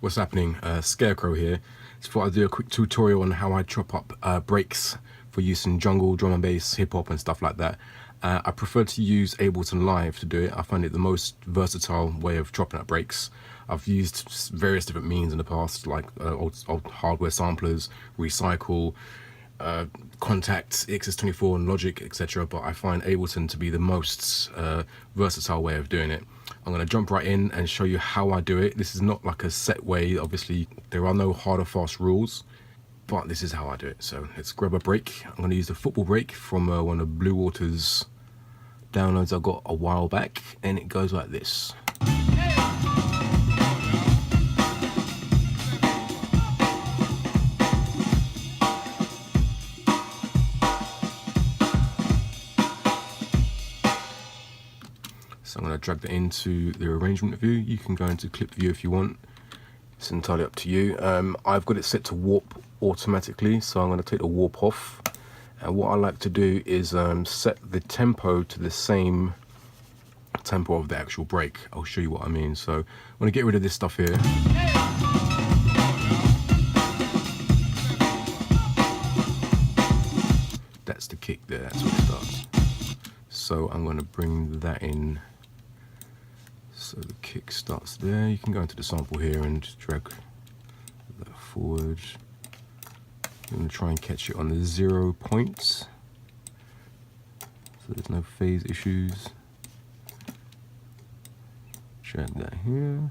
What's happening? Scarecrow here. Just thought I'd do a quick tutorial on how I chop up breaks for use in jungle, drum and bass, hip hop and stuff like that. I prefer to use Ableton Live to do it. I find it the most versatile way of chopping up breaks. I've used various different means in the past, like old hardware samplers, Recycle, Contact, XS24 and Logic, etc. But I find Ableton to be the most versatile way of doing it. I'm going to jump right in and show you how I do it. This is not like a set way. Obviously, there are no hard or fast rules, but this is how I do it. So let's grab a break. I'm going to use the football break from one of Blue Water's downloads I got a while back, and it goes like this. So I'm going to drag that into the arrangement view. You can go into clip view if you want. It's entirely up to you. I've got it set to warp automatically, so I'm going to take the warp off. And what I like to do is set the tempo to the same tempo of the actual break. I'll show you what I mean. So I'm going to get rid of this stuff here. That's the kick there, that's what it starts. So I'm going to bring that in. So the kick starts there. You can go into the sample here and just drag that forward. I'm going to try and catch it on the 0 points, so there's no phase issues. Drag that here.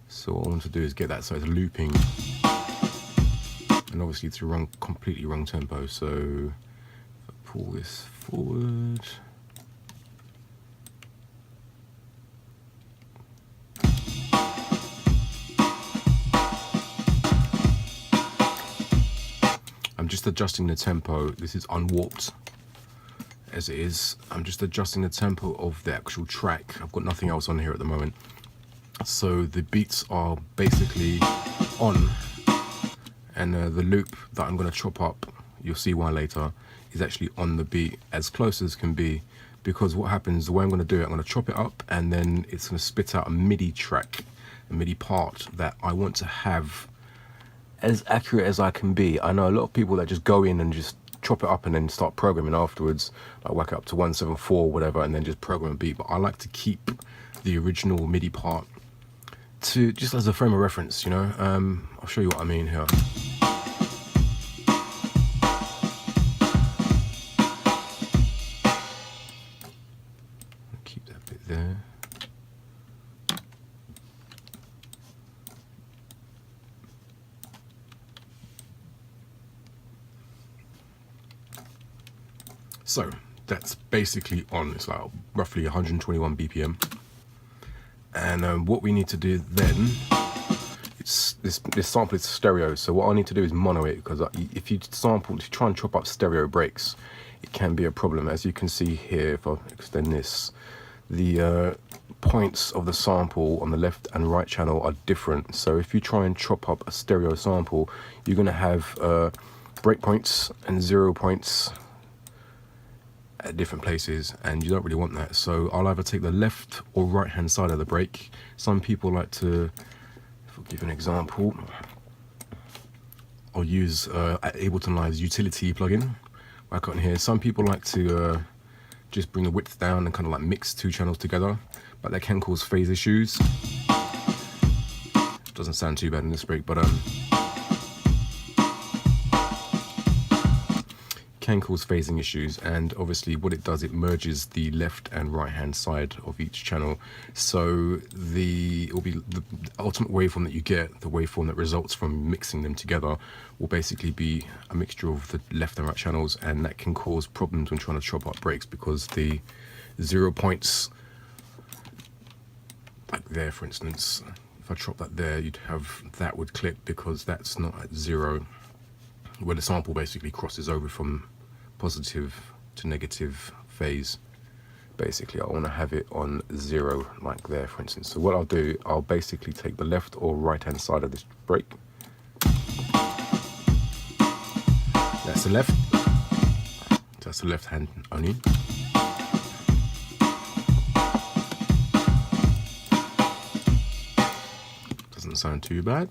So what I want to do is get that so it's looping, and obviously it's a completely wrong tempo. So pull this forward. I'm just adjusting the tempo. This is unwarped as it is. I'm just adjusting the tempo of the actual track. I've got nothing else on here at the moment. So the beats are basically on, and the loop that I'm going to chop up, you'll see why later, is actually on the beat as close as can be, because what happens, the way I'm going to do it, I'm going to chop it up and then it's going to spit out a MIDI track, a MIDI part that I want to have as accurate as I can be. I know a lot of people that just go in and just chop it up and then start programming afterwards, like whack it up to 174 whatever and then just program a beat, but I like to keep the original MIDI part to just as a frame of reference, you know. I'll show you what I mean here. Keep that bit there. So that's basically on. It's like roughly 121 BPM. And what we need to do then, it's this sample is stereo. So what I need to do is mono it, because if you try and chop up stereo breaks, it can be a problem. As you can see here, if I extend this, the points of the sample on the left and right channel are different. So if you try and chop up a stereo sample, you're going to have breakpoints and 0 points at different places, and you don't really want that. So I'll either take the left or right hand side of the break. Some people like to, if I'll give an example, I'll use Ableton Live's utility plugin back on here. Some people like to just bring the width down and kind of like mix two channels together, but that can cause phase issues. Doesn't sound too bad in this break, but can cause phasing issues. And obviously what it does, it merges the left and right hand side of each channel, so it will be the ultimate waveform that you get, the waveform that results from mixing them together, will basically be a mixture of the left and right channels, and that can cause problems when trying to chop up breaks, because the 0 points, like there for instance, if I chop that there, you'd have that would clip because that's not at 0, where the sample basically crosses over from positive to negative phase. Basically I want to have it on 0, like there for instance. So what I'll do, I'll basically take the left or right hand side of this break. That's the left. That's the left hand only. sound too bad.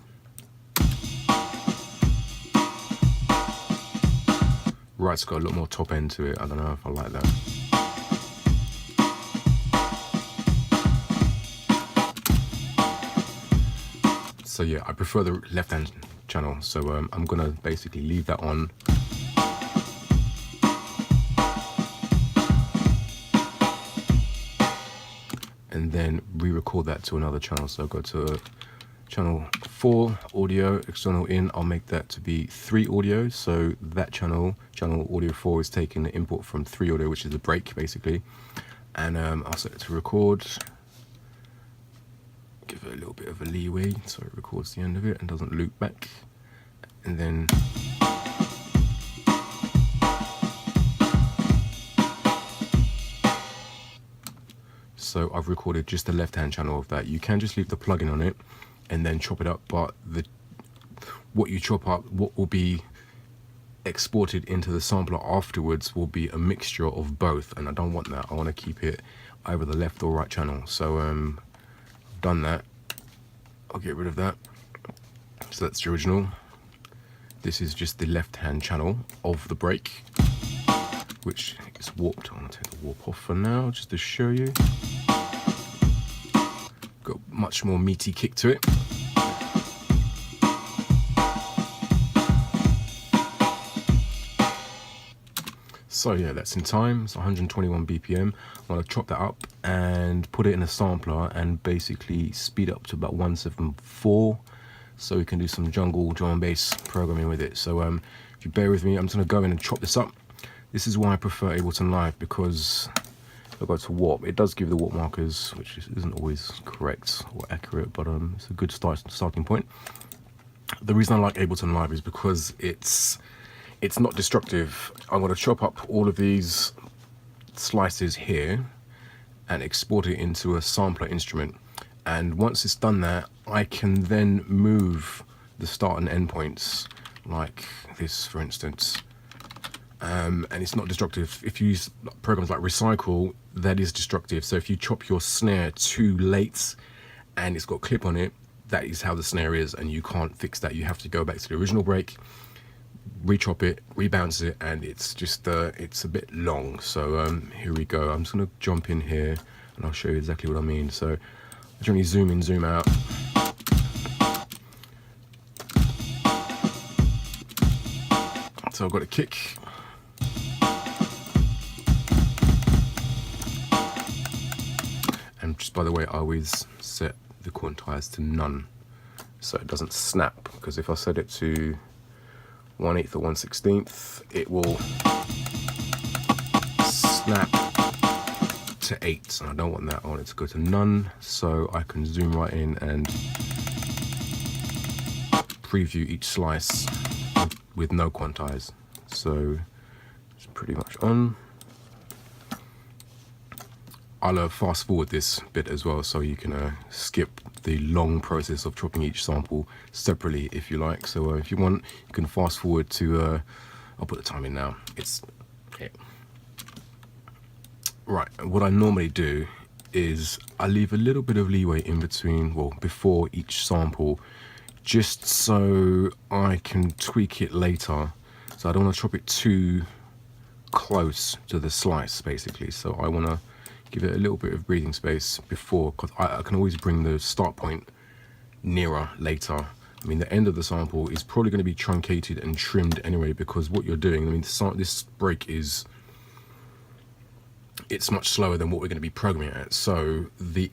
Right, it's got a lot more top end to it. I don't know if I like that. So yeah, I prefer the left-hand channel. So I'm gonna basically leave that on. And then re-record that to another channel. So I'll go to channel 4, audio, external in. I'll make that to be 3 audio. So that channel audio 4 is taking the input from 3 audio, which is the break basically. And I'll set it to record. Give it a little bit of a leeway so it records the end of it and doesn't loop back. And then so I've recorded just the left-hand channel of that. You can just leave the plugin on it and then chop it up, but what you chop up, what will be exported into the sampler afterwards will be a mixture of both, and I don't want that. I want to keep it either the left or right channel. So I've done that. I'll get rid of that. So that's the original. This is just the left-hand channel of the break, which is warped. I'm going to take the warp off for now just to show you. Got much more meaty kick to it. So yeah, that's in time. It's 121 BPM. I'm going to chop that up and put it in a sampler and basically speed up to about 174 so we can do some jungle drum and bass programming with it. So if you bear with me, I'm just going to go in and chop this up. This is why I prefer Ableton Live, because if I go to warp, it does give the warp markers, which isn't always correct or accurate, but it's a good starting point. The reason I like Ableton Live is because it's not destructive. I'm going to chop up all of these slices here and export it into a sampler instrument. And once it's done that, I can then move the start and end points, like this, for instance. And it's not destructive. If you use programs like Recycle, that is destructive. So if you chop your snare too late and it's got a clip on it, that is how the snare is, and you can't fix that. You have to go back to the original break, re-chop it, rebounce it, and it's just it's a bit long. So here we go. I'm just gonna jump in here and I'll show you exactly what I mean. So I generally zoom in, zoom out. So I've got a kick. And just by the way, I always set the quantize to none so it doesn't snap, because if I set it to 1/8 or 1/16, it will snap to 8, and I don't want that. I want it to go to none so I can zoom right in and preview each slice with no quantize. So it's pretty much on. I'll fast forward this bit as well so you can skip the long process of chopping each sample separately if you like. So if you want, you can fast forward to, I'll put the time in now. It's, yeah. Right, what I normally do is I leave a little bit of leeway in between, well, before each sample, just so I can tweak it later. So I don't want to chop it too close to the slice, basically. So I want to give it a little bit of breathing space before, because I can always bring the start point nearer later. I mean, the end of the sample is probably going to be truncated and trimmed anyway, because what you're doing, I mean, this break is, it's much slower than what we're going to be programming at. So the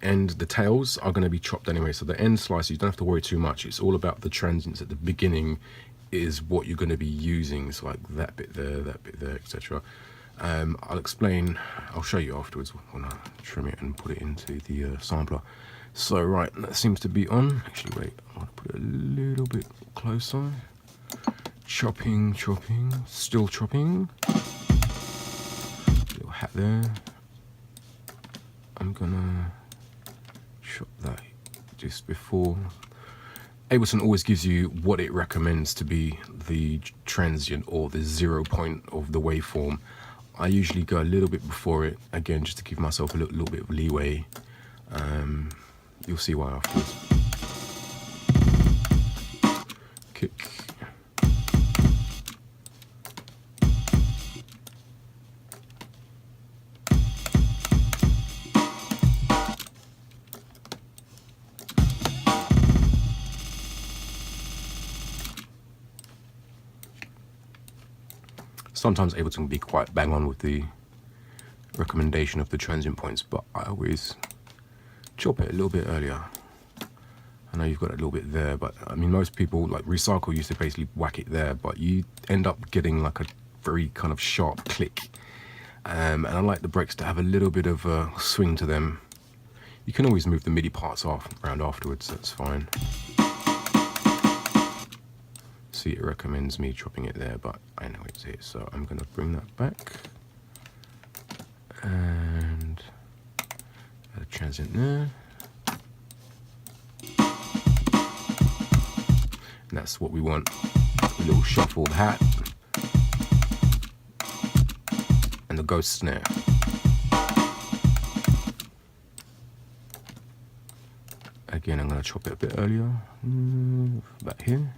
tails are going to be chopped anyway. So the end slices, you don't have to worry too much. It's all about the transients at the beginning is what you're going to be using. So like that bit there, etc. I'll explain, I'll show you afterwards when I trim it and put it into the sampler. So right, that seems to be on. Actually, wait, I want to put it a little bit closer. Chopping, still chopping. Little hat there. I'm gonna chop that just before. Ableton always gives you what it recommends to be the transient or the 0 point of the waveform. I usually go a little bit before it, again, just to give myself a little bit of leeway. You'll see why afterwards. kick. Sometimes Ableton can be quite bang on with the recommendation of the transient points, but I always chop it a little bit earlier. I know you've got a little bit there, but I mean, most people, like Recycle, used to basically whack it there, but you end up getting like a very kind of sharp click. And I like the breaks to have a little bit of a swing to them. You can always move the MIDI parts around afterwards, that's fine. See, it recommends me chopping it there, but I know it's here, so I'm going to bring that back and add a transient there, and that's what we want. A little shuffled hat and the ghost snare. Again, I'm going to chop it a bit earlier, about here.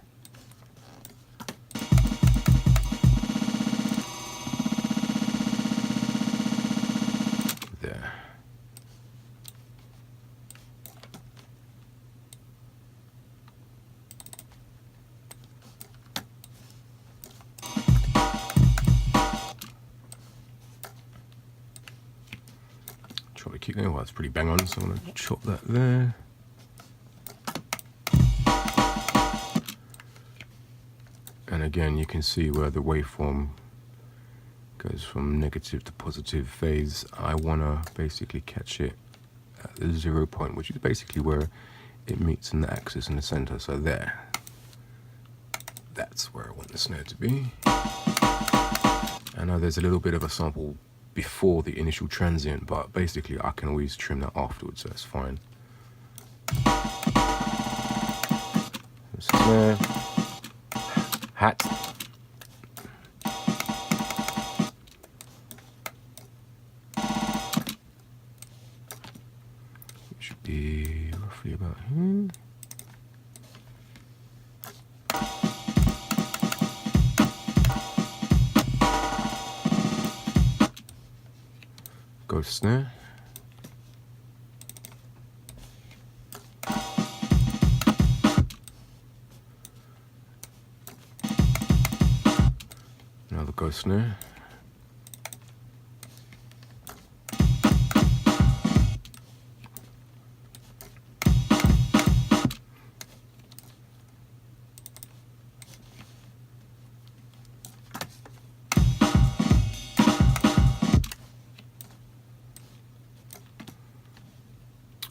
Kick there. Well, that's pretty bang on, so I'm going to chop that there. And again, you can see where the waveform goes from negative to positive phase. I want to basically catch it at the 0 point, which is basically where it meets in the axis in the center. So there. That's where I want the snare to be. I know there's a little bit of a sample before the initial transient, but basically I can always trim that afterwards, so that's fine. Snare, hat, it should be roughly about here. Ghost snare. Another ghost snare.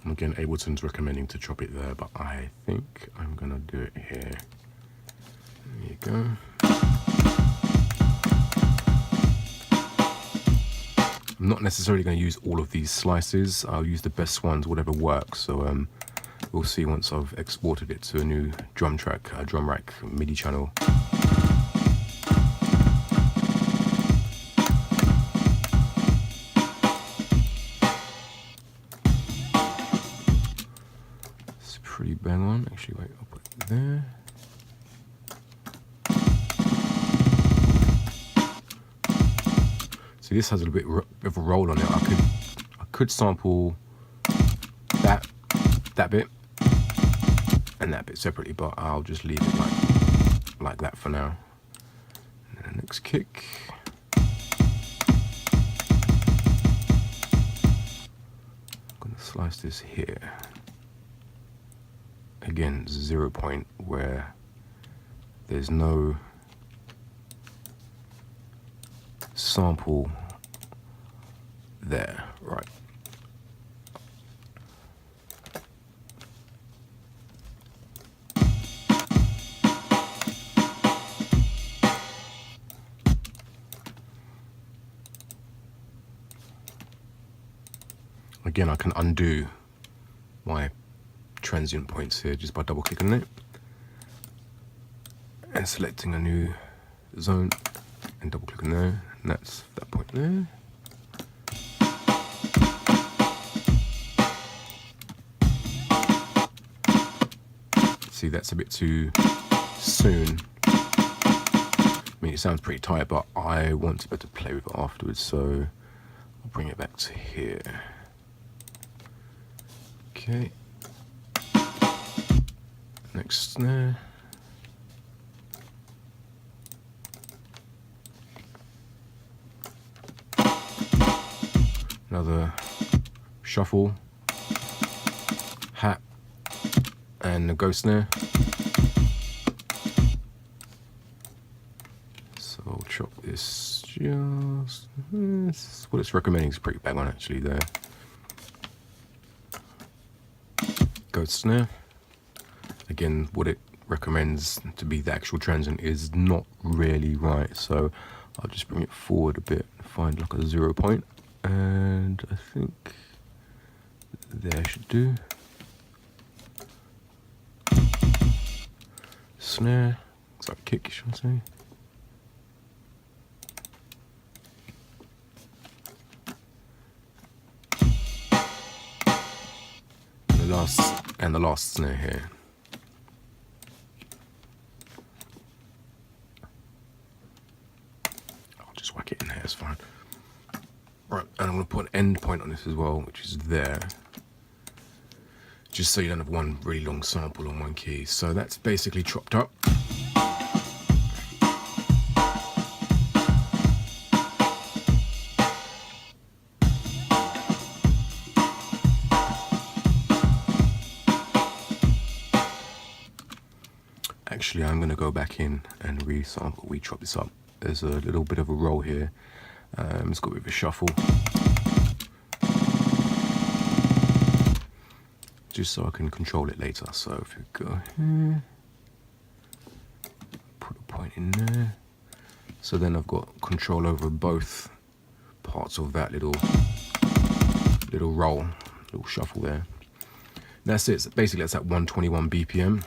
Again, Ableton's recommending to chop it there, but I think I'm gonna do it here. There you go. I'm not necessarily going to use all of these slices. I'll use the best ones, whatever works. So we'll see once I've exported it to a new drum rack MIDI channel. Pretty bang on. Actually, wait, I'll put it there. See, this has a little bit of a roll on it. I could sample that bit and that bit separately, but I'll just leave it like that for now. And then the next kick. I'm gonna slice this here. Again, 0 point where there's no sample there, right? Again, I can undo my transient points here just by double clicking it and selecting a new zone and double clicking there, and that's that point there. See, that's a bit too soon. I mean, it sounds pretty tight, but I want to be able to play with it afterwards, so I'll bring it back to here. Okay. Next snare. Another shuffle, hat, and a ghost snare. So I'll chop this just, what it's recommending is pretty bang on actually there. Ghost snare. Again, what it recommends to be the actual transient is not really right, so I'll just bring it forward a bit, find like a 0 point, and I think there should do. Snare, sorry, kick, should I say. And the last snare here. I'll just whack it in there, it's fine. Right, and I'm going to put an end point on this as well, which is there. Just so you don't have one really long sample on one key. So that's basically chopped up. Actually, I'm going to go back in and re-chop this up. There's a little bit of a roll here. It's got a bit of a shuffle. Just so I can control it later. So if you go here, put a point in there. So then I've got control over both parts of that little roll, little shuffle there. That's it. So basically, that's at 121 BPM.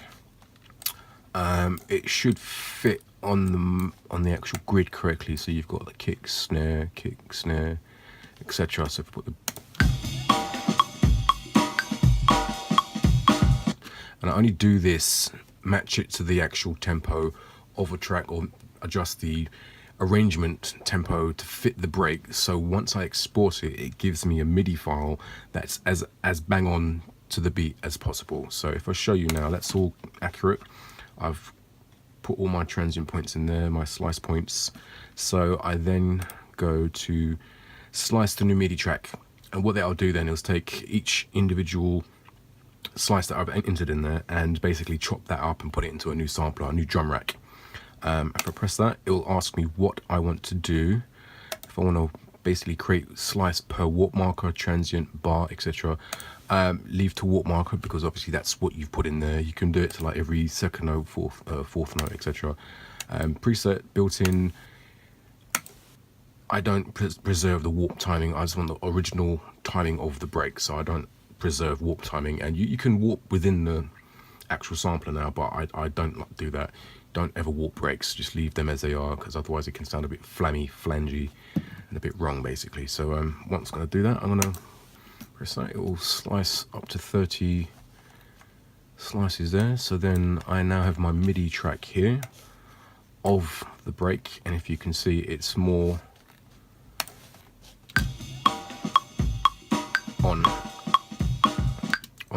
It should fit on the actual grid correctly. So you've got the kick, snare, etc. So if you put the and I only do this, match it to the actual tempo of a track, or adjust the arrangement tempo to fit the break. So once I export it, it gives me a MIDI file that's as bang on to the beat as possible. So if I show you now, that's all accurate. I've put all my transient points in there, my slice points. So I then go to slice the new MIDI track. And what that'll do then is take each individual slice that I've entered in there and basically chop that up and put it into a new sampler, a new drum rack. If I press that, it will ask me what I want to do. If I want to basically create slice per warp marker, transient, bar, etc. Leave to warp marker, because obviously that's what you've put in there. You can do it to like every second note, fourth note, etc. Preset built in. I don't preserve the warp timing. I just want the original timing of the break, so I don't preserve warp timing. And you can warp within the actual sampler now, but I don't do that. Don't ever warp breaks, just leave them as they are, because otherwise it can sound a bit flammy, flangey, and a bit wrong basically. So once I'm going to do that, I'm going to press that. It will slice up to 30 slices there. So then I now have my MIDI track here of the break, and if you can see, it's more on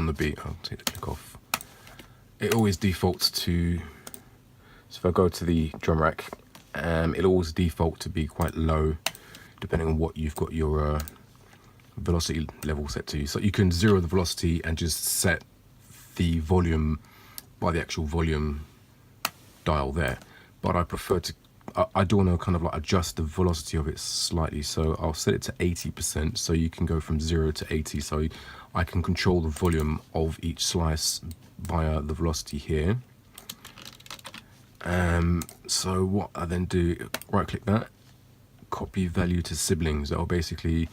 the beat. I'll take the click off. It always defaults to, so if I go to the drum rack, it'll always default to be quite low depending on what you've got your velocity level set to. So you can zero the velocity and just set the volume by the actual volume dial there, but I prefer to, I do want to kind of like adjust the velocity of it slightly, so I'll set it to 80%, so you can go from 0 to 80, so I can control the volume of each slice via the velocity here. So what I then do, right click that, copy value to siblings. That'll basically,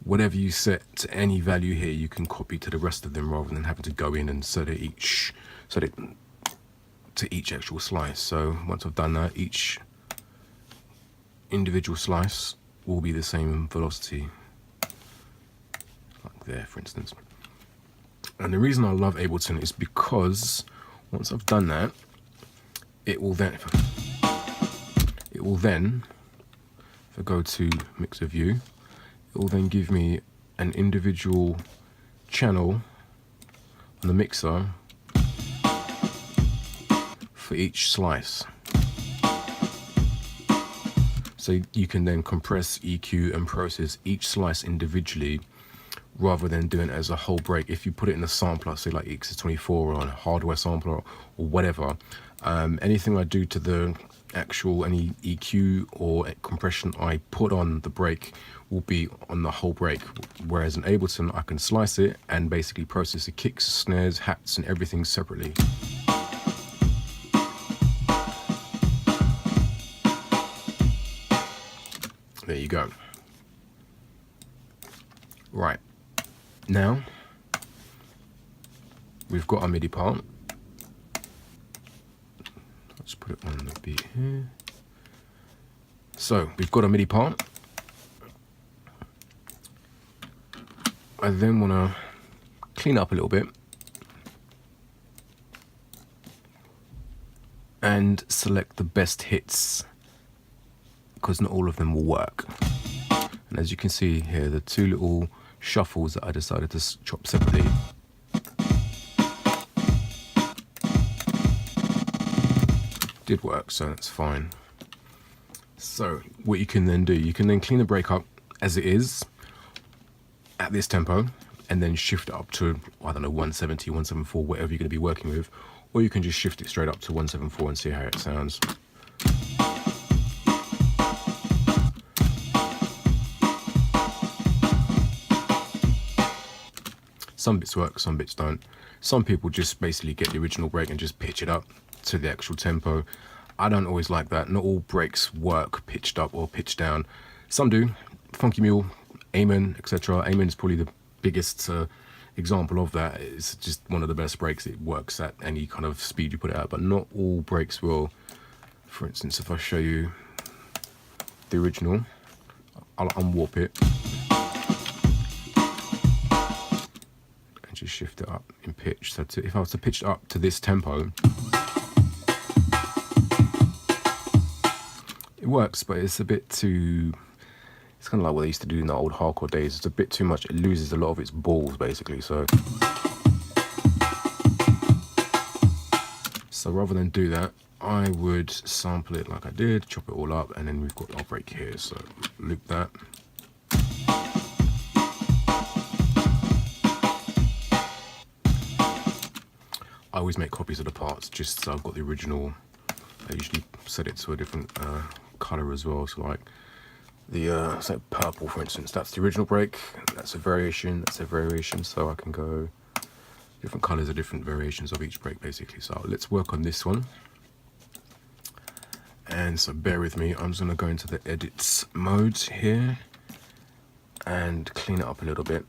whatever you set to any value here, you can copy to the rest of them rather than having to go in and set it to each actual slice. So once I've done that, each individual slice will be the same velocity, like there for instance. And the reason I love Ableton is because once I've done that, it will then, if I go to mixer view, it will then give me an individual channel on the mixer for each slice. So you can then compress, EQ and process each slice individually rather than doing it as a whole break. If you put it in a sampler, say like X24 or on a hardware sampler or whatever, anything I do to the actual, any EQ or compression I put on the break will be on the whole break. Whereas in Ableton, I can slice it and basically process the kicks, snares, hats and everything separately. There you go. Right, now we've got our MIDI part. Let's put it on the beat here. So we've got a MIDI part. I then want to clean up a little bit and select the best hits, because not all of them will work. And as you can see here, the two little shuffles that I decided to chop separately did work, so that's fine. So what you can then do, you can then clean the break up as it is at this tempo and then shift it up to, I don't know, 170, 174, whatever you're going to be working with, or you can just shift it straight up to 174 and see how it sounds. Some bits work, some bits don't. Some people just basically get the original break and just pitch it up to the actual tempo. I don't always like that. Not all breaks work pitched up or pitched down. Some do. Funky Mule, Amen, etc. Amen is probably the biggest example of that. It's just one of the best breaks. It works at any kind of speed you put it at, but not all breaks will. For instance, if I show you the original, I'll unwarp it. Just shift it up in pitch. So if I was to pitch it up to this tempo, it works, but it's a bit too, it's kind of like what they used to do in the old hardcore days. It's a bit too much. It loses a lot of its balls basically. So rather than do that, I would sample it like I did, chop it all up, and then we've got our break here. So loop that. I always make copies of the parts just so I've got the original. I usually set it to a different color as well. So like the say purple, for instance, that's the original break. That's a variation. That's a variation. So I can go different colors are different variations of each break basically. So let's work on this one. And so bear with me. I'm just going to go into the edits mode here and clean it up a little bit.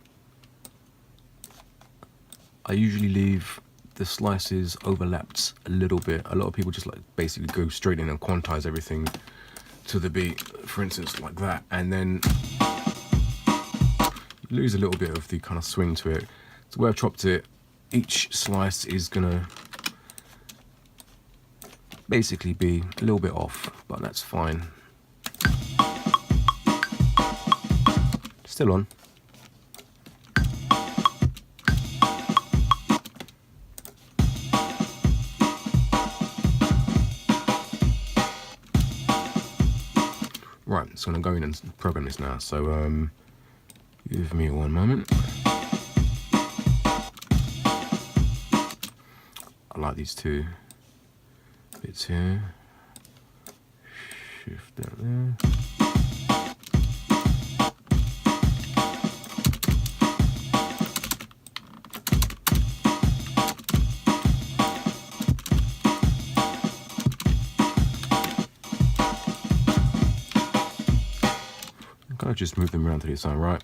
I usually leave the slices overlapped a little bit. A lot of people just like basically go straight in and quantize everything to the beat, for instance, like that, and then you lose a little bit of the kind of swing to it. So where I've chopped it, each slice is gonna basically be a little bit off, but that's fine. Still on. Right, so I'm going to go in and program this now. So give me one moment. I like these two bits here. Shift that there. I'll just move them around to the side, right?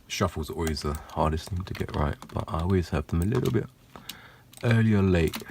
Shuffles are always the hardest thing to get right, but I always have them a little bit early or late.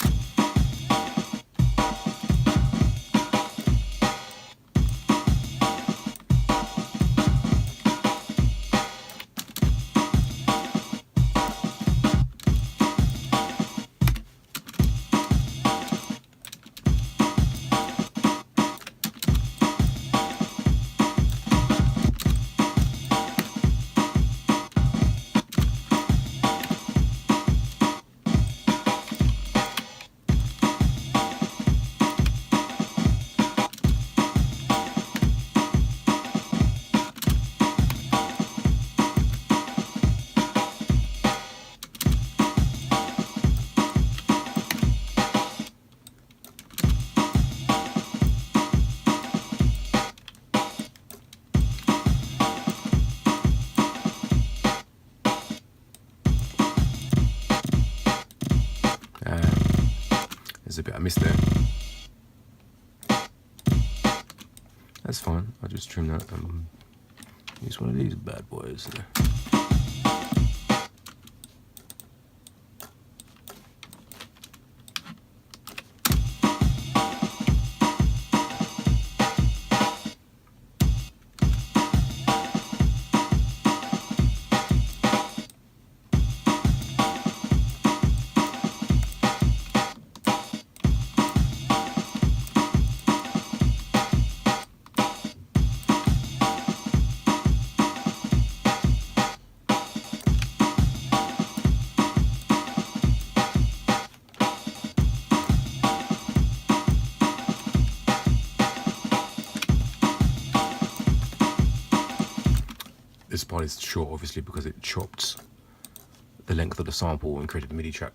missed there. That's fine. I'll just trim that and use one of these bad boys. This part is short, obviously, because it chopped the length of the sample and created the MIDI track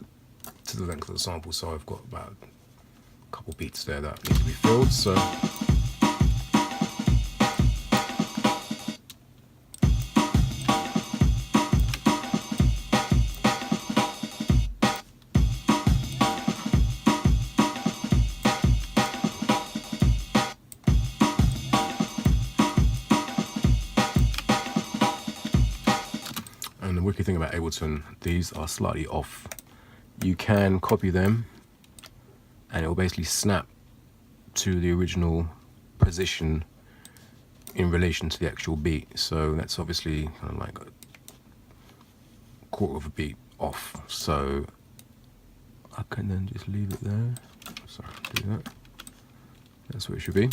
to the length of the sample. So I've got about a couple beats there that need to be filled. So and the wicked thing about Ableton, these are slightly off. You can copy them and it will basically snap to the original position in relation to the actual beat. So that's obviously kind of like a quarter of a beat off. So I can then just leave it there. Sorry, do that. That's what it should be.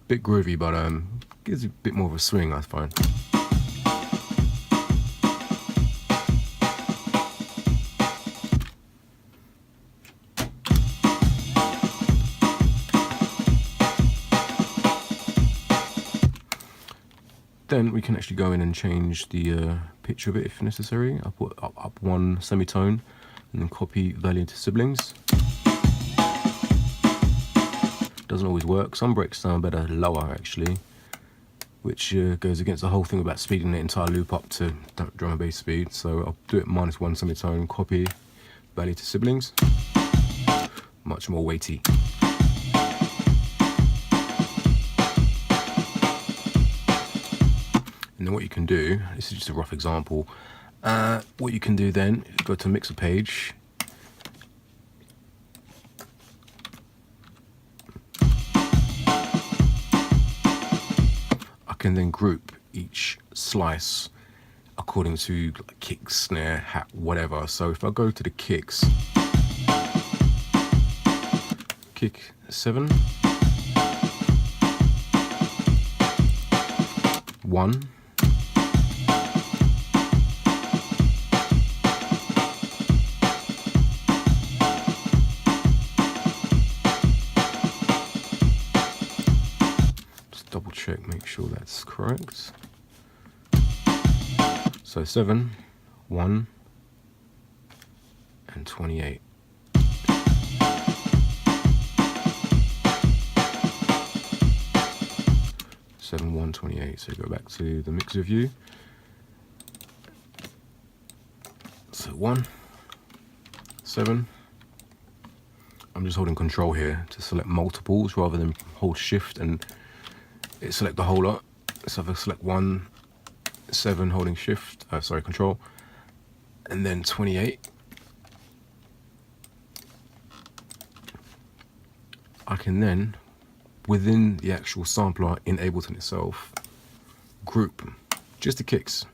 Bit groovy, but gives a bit more of a swing, I find. Then we can actually go in and change the pitch of it if necessary. I'll put up one semitone and then copy value to siblings. Doesn't always work. Some breaks sound better lower actually, which goes against the whole thing about speeding the entire loop up to drum and bass speed. So I'll do it -1 semitone, copy value to siblings. Much more weighty. And then what you can do, this is just a rough example, what you can do then is go to mixer page, I can then group each slice according to like kick, snare, hat, whatever. So if I go to the kicks, kick 7, 1, double check, make sure that's correct. So 7, 1, and 28. Seven, 1, 28. So go back to the mixer view. So 1, 7. I'm just holding control here to select multiples rather than hold shift and select the whole lot. So if I select 1, 7, holding shift, control, and then 28, I can then, within the actual sampler in Ableton itself, group just the kicks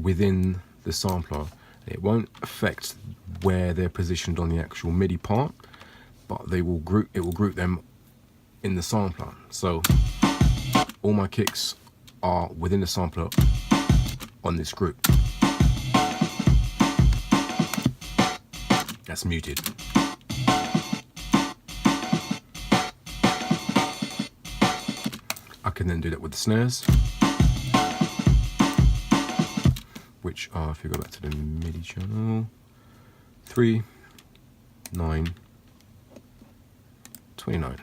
within the sampler. It won't affect where they're positioned on the actual MIDI part, but they will group. It will group them in the sampler. So all my kicks are within the sampler on this group. That's muted. I can then do that with the snares, which are, if you go back to the MIDI channel, 3, 9, 29.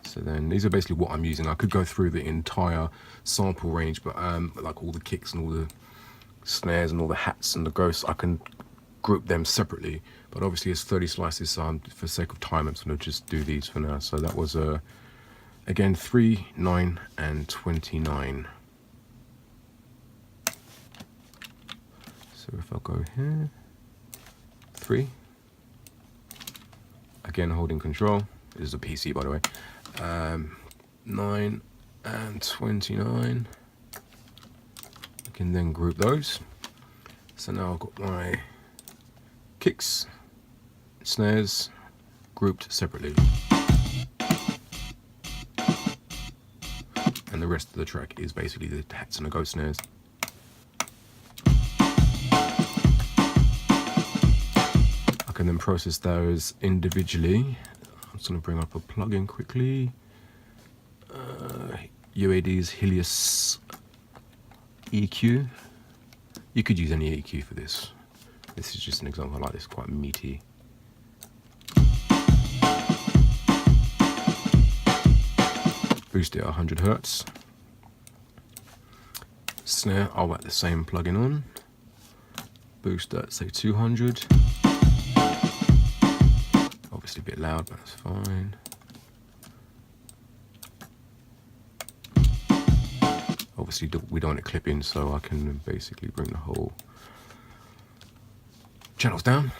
So then these are basically what I'm using. I could go through the entire sample range, but like all the kicks and all the snares and all the hats and the ghosts, I can group them separately, but obviously it's 30 slices, so for sake of time I'm just going to just do these for now. So that was again 3, 9 and 29. So if I go here, 3, again holding control, this is a PC by the way, 9 and 29, I can then group those. So now I've got my kicks, snares grouped separately, and the rest of the track is basically the hats and the ghost snares. I can then process those individually. I'm just going to bring up a plugin quickly. UAD's Helios EQ. You could use any EQ for this. This is just an example. I like this, quite meaty. Boost it at 100 Hertz. Snare, I'll whack the same plugin on. Boost at say 200. Obviously a bit loud, but that's fine. Obviously we don't want it clipping, so I can basically bring the whole channels down.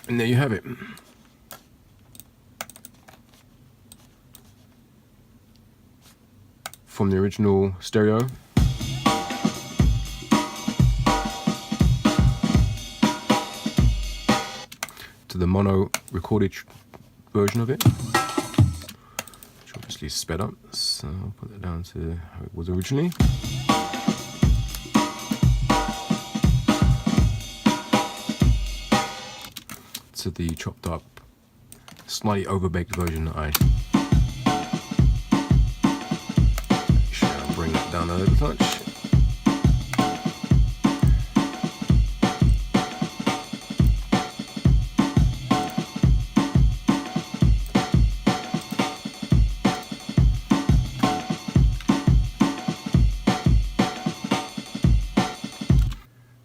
And there you have it. From the original stereo to the mono recorded version of it, which obviously sped up, so I'll put that down to how it was originally. To the chopped up, slightly overbaked version that I shall bring that down a little touch.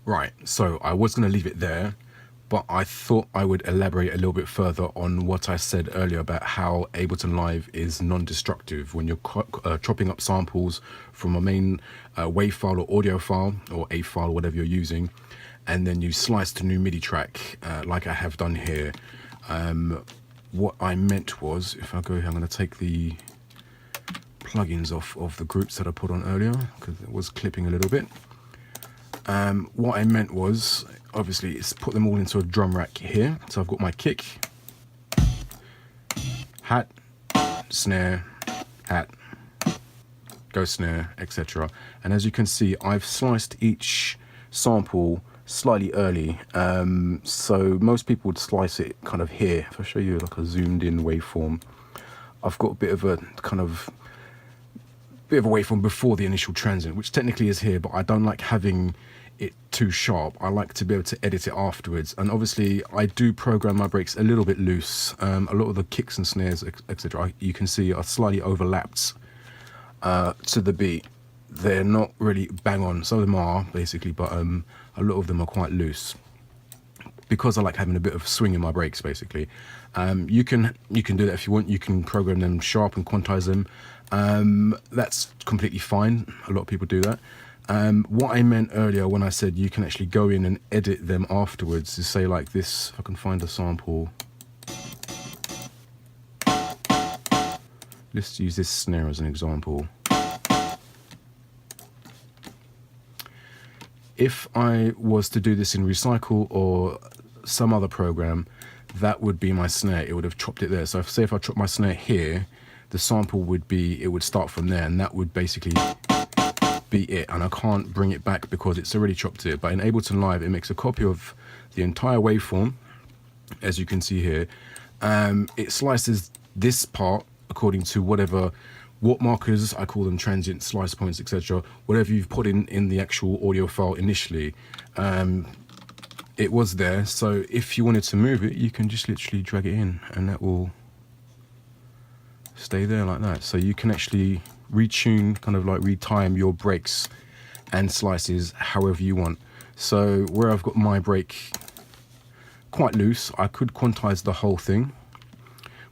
Right, so I was going to leave it there, but I thought I would elaborate a little bit further on what I said earlier about how Ableton Live is non-destructive when you're chopping up samples from a main WAV file or audio file or a file or whatever you're using, and then you slice to new MIDI track like I have done here. What I meant was, if I go here, I'm going to take the plugins off of the groups that I put on earlier because it was clipping a little bit. What I meant was, obviously, is put them all into a drum rack here. So I've got my kick, hat, snare, hat, ghost snare, etc. And as you can see, I've sliced each sample slightly early. So most people would slice it kind of here. If I show you like a zoomed in waveform, I've got a bit of a waveform before the initial transient, which technically is here, but I don't like having it too sharp. I like to be able to edit it afterwards, and obviously I do program my breaks a little bit loose. A lot of the kicks and snares, etc., you can see are slightly overlapped to the beat. They're not really bang on. Some of them are basically, but a lot of them are quite loose because I like having a bit of swing in my breaks. Basically, you can do that if you want. You can program them sharp and quantize them. That's completely fine. A lot of people do that. What I meant earlier when I said you can actually go in and edit them afterwards is, say, like this. If I can find a sample, let's use this snare as an example. If I was to do this in Recycle or some other program, that would be my snare. It would have chopped it there. So if I chop my snare here, the sample would be, it would start from there, and that would basically be it. And I can't bring it back because it's already chopped it. But in Ableton Live, it makes a copy of the entire waveform, as you can see here. It slices this part according to what markers, I call them transient slice points, etc. Whatever you've put in the actual audio file initially, it was there. So if you wanted to move it, you can just literally drag it in, and that will stay there like that. So you can actually retune, kind of like retime your breaks and slices however you want. So where I've got my break quite loose, I could quantize the whole thing,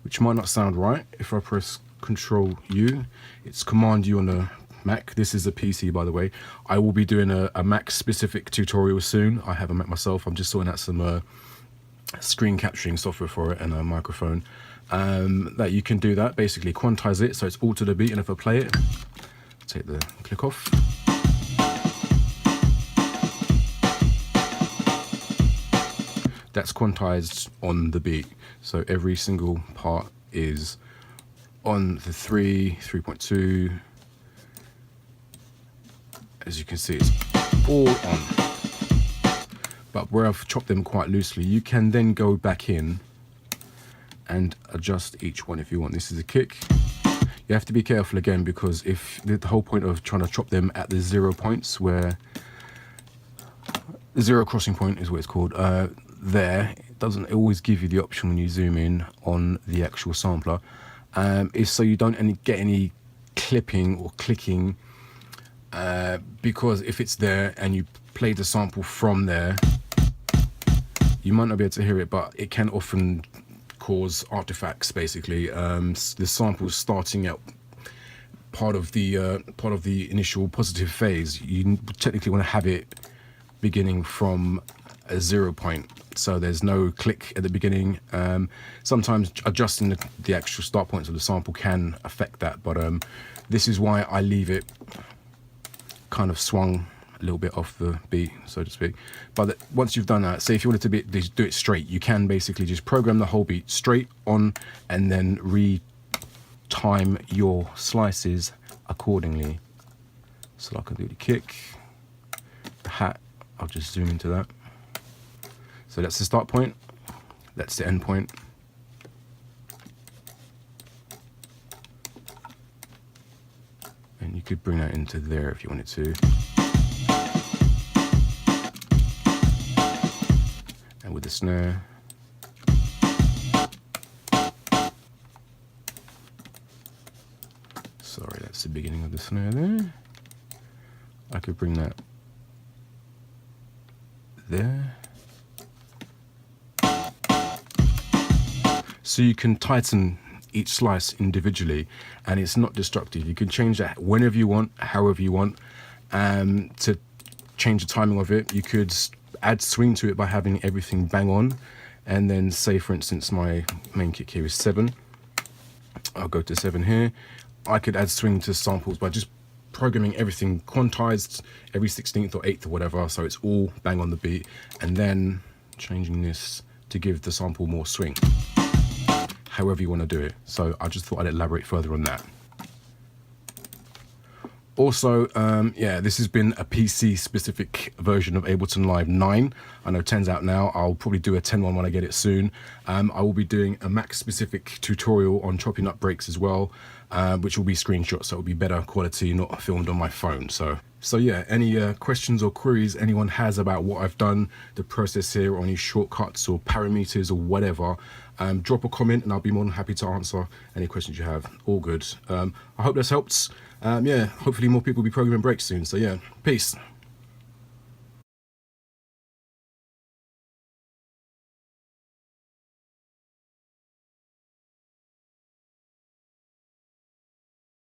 which might not sound right. If I press Control U, it's Command U on the Mac. This is a PC, by the way. I will be doing a Mac specific tutorial soon. I have a Mac myself. I'm just sorting out some screen capturing software for it and a microphone. That you can do that, basically quantize it so it's all to the beat, and if I play it, take the click off. That's quantized on the beat, so every single part is on the 3.2. As you can see, it's all on. But where I've chopped them quite loosely, you can then go back in and adjust each one if you want. This is a kick. You have to be careful again, because if the whole point of trying to chop them at the 0 points, where the zero crossing point is what it's called, there, it doesn't always give you the option when you zoom in on the actual sampler, is so you don't get any clipping or clicking, because if it's there and you play the sample from there, you might not be able to hear it, but it can often cause artifacts. Basically, the sample is starting out part of the initial positive phase. You technically want to have it beginning from a 0 point, so there's no click at the beginning. Sometimes adjusting the actual start points of the sample can affect that, but this is why I leave it kind of swung a little bit off the beat, so to speak. But once you've done that, say if you wanted to do it straight, you can basically just program the whole beat straight on and then re-time your slices accordingly. So I can do the kick, the hat, I'll just zoom into that. So that's the start point, that's the end point. And you could bring that into there if you wanted to. And with the snare. Sorry, that's the beginning of the snare there. I could bring that there. So you can tighten each slice individually, and it's not destructive. You can change that whenever you want, however you want. To change the timing of it, you could add swing to it by having everything bang on, and then say, for instance, my main kick here is 7. I'll go to 7 here. I could add swing to samples by just programming everything quantized every 16th or 8th or whatever, so it's all bang on the beat, and then changing this to give the sample more swing, however you want to do it. So I just thought I'd elaborate further on that. Also, yeah, this has been a PC specific version of Ableton Live 9. I know 10's out now. I'll probably do a 10 one when I get it soon. I will be doing a Mac specific tutorial on chopping up breaks as well, which will be screenshots, so it'll be better quality, not filmed on my phone. So yeah, any questions or queries anyone has about what I've done, the process here, or any shortcuts or parameters or whatever, drop a comment and I'll be more than happy to answer any questions you have. All good. I hope this helps. Yeah, hopefully more people will be programming breaks soon. So yeah, peace.